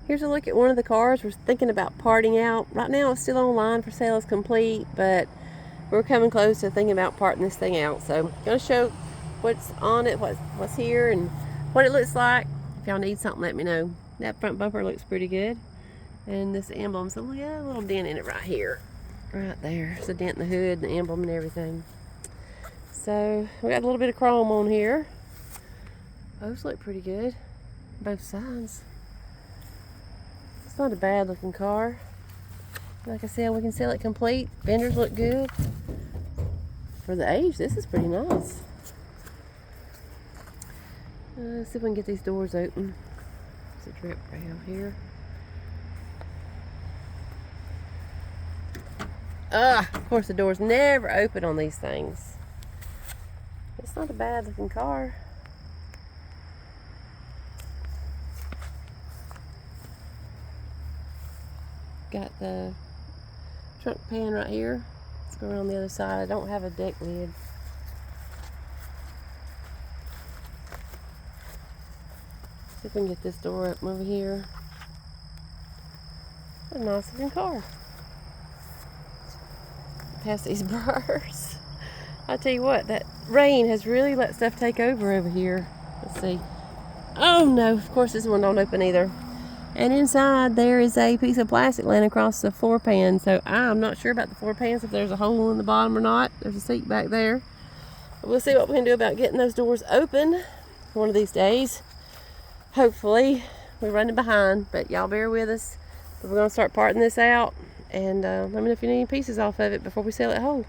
Here's a look at one of the cars we're thinking about parting out. Right now it's still online for sale as complete, but we're coming close to thinking about parting this thing out. So I'm going to show what's on it, what's here, and what it looks like. If y'all need something, let me know. That front bumper looks pretty good. And this emblem, so we got a little dent in it right here. Right there. There's a dent in the hood, the emblem and everything. So we got a little bit of chrome on here. Those look pretty good. Both sides. It's not a bad looking car. Like I said, we can sell it complete. Fenders look good. For the age, this is pretty nice. Let's see if we can get these doors open. There's a drip rail here. Of course the doors never open on these things. It's not a bad looking car. Got the trunk pan right here. Let's go around the other side. I don't have a deck lid. See if we can get this door open over here. A nice looking car. Past these burrs. I tell you what, that rain has really let stuff take over here. Let's see. Oh no, of course this one don't open either. And inside there is a piece of plastic laying across the floor pan. So I'm not sure about the floor pans, if there's a hole in the bottom or not. There's a seat back there. But we'll see what we can do about getting those doors open one of these days. Hopefully. We're running behind, but y'all bear with us. But we're going to start parting this out. And let me know if you need any pieces off of it before we sell it whole.